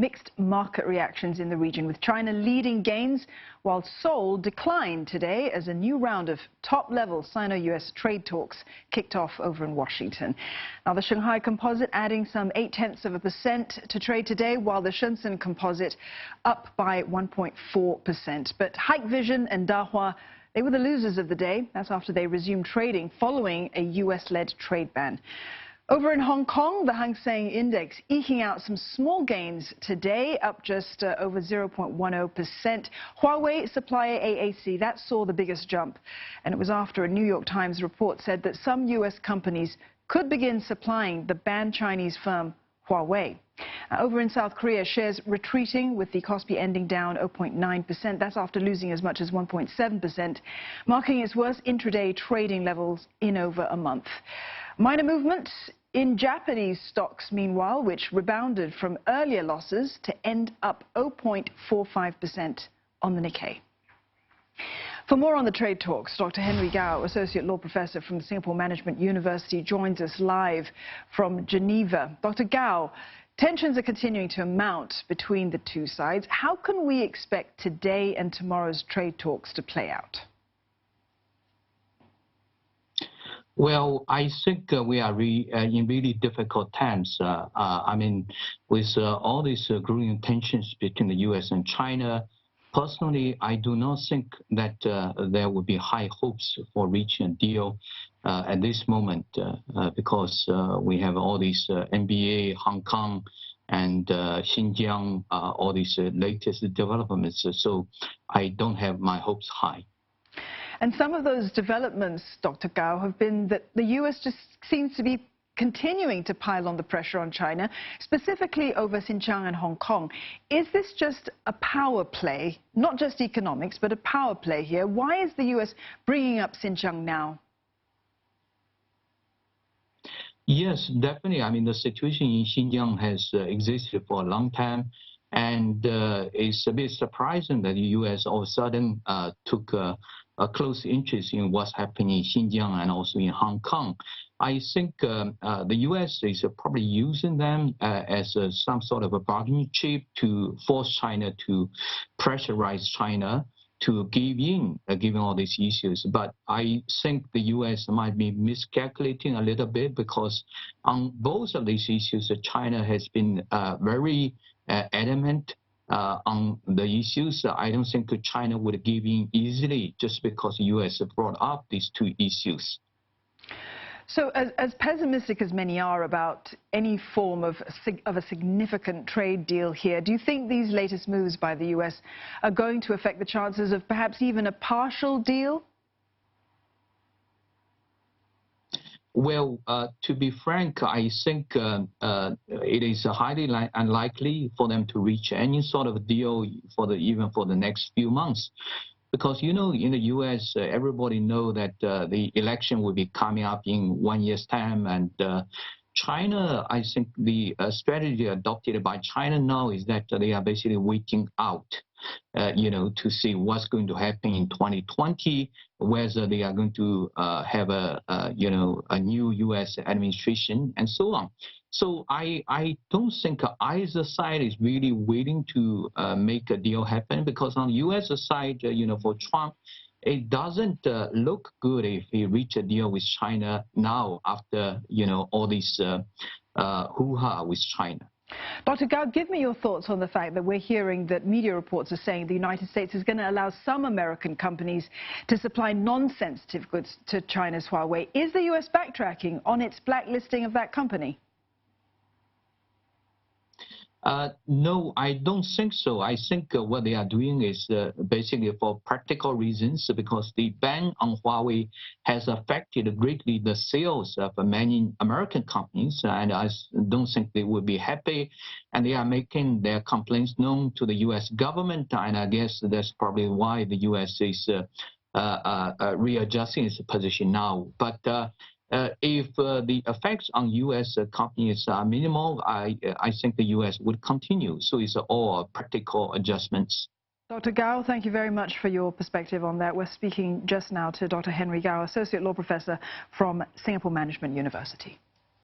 mixed market reactions in the region, with China leading gains while Seoul declined today as a new round of top-level Sino-US trade talks kicked off over in Washington. Now, the Shanghai composite adding some 0.8% to trade today, while the Shenzhen composite up by 1.4%. But Hikvision and Dahua, they were the losers of the day. That's after they resumed trading following a US-led trade ban. Over in Hong Kong, the Hang Seng Index eking out some small gains today, up just over 0.10%. Huawei supplier AAC, that saw the biggest jump. And it was after a New York Times report said that some US companies could begin supplying the banned Chinese firm Huawei. Over in South Korea, shares retreating, with the Kospi ending down 0.9%. That's after losing as much as 1.7%, marking its worst intraday trading levels in over a month. Minor movements in Japanese stocks, meanwhile, which rebounded from earlier losses to end up 0.45% on the Nikkei. For more on the trade talks, Dr. Henry Gao, Associate Law Professor from the Singapore Management University, joins us live from Geneva. Dr. Gao, tensions are continuing to mount between the two sides. How can we expect today and tomorrow's trade talks to play out? Well, I think we are in really difficult times. I mean, with all these growing tensions between the U.S. and China, personally, I do not think that there would be high hopes for reaching a deal at this moment because we have all these NBA, Hong Kong, and Xinjiang, all these latest developments. So I don't have my hopes high. And some of those developments, Dr. Gao, have been that the U.S. just seems to be continuing to pile on the pressure on China, specifically over Xinjiang and Hong Kong. Is this just a power play, not just economics, but a power play here? Why is the U.S. bringing up Xinjiang now? Yes, definitely. I mean, the situation in Xinjiang has existed for a long time. And it's a bit surprising that the U.S. all of a sudden took a close interest in what's happening in Xinjiang and also in Hong Kong. I think the U.S. is probably using them as some sort of a bargaining chip to force China to pressurize China to give in, given all these issues. But I think the U.S. might be miscalculating a little bit, because on both of these issues, China has been very adamant on the issues. I don't think China would give in easily just because the U.S. brought up these two issues. So as pessimistic as many are about any form of a significant trade deal here, do you think these latest moves by the U.S. are going to affect the chances of perhaps even a partial deal? Well, to be frank, I think it is highly unlikely for them to reach any sort of deal even for the next few months. Because, you know, in the U.S., everybody knows that the election will be coming up in 1 year's time. And China, I think the strategy adopted by China now is that they are basically waiting out, to see what's going to happen in 2020, whether they are going to have a new U.S. administration and so on. So I don't think either side is really willing to make a deal happen, because on the U.S. side, for Trump, it doesn't look good if he reach a deal with China now after, all this hoo-ha with China. Dr. Gao, give me your thoughts on the fact that we're hearing that media reports are saying the United States is going to allow some American companies to supply non-sensitive goods to China's Huawei. Is the U.S. backtracking on its blacklisting of that company? No, I don't think so. I think what they are doing is basically for practical reasons, because the ban on Huawei has affected greatly the sales of many American companies, and I don't think they would be happy. And they are making their complaints known to the U.S. government, and I guess that's probably why the U.S. is readjusting its position now. But if the effects on U.S. companies are minimal, I think the U.S. would continue. So it's all practical adjustments. Dr. Gao, thank you very much for your perspective on that. We're speaking just now to Dr. Henry Gao, Associate Law Professor from Singapore Management University.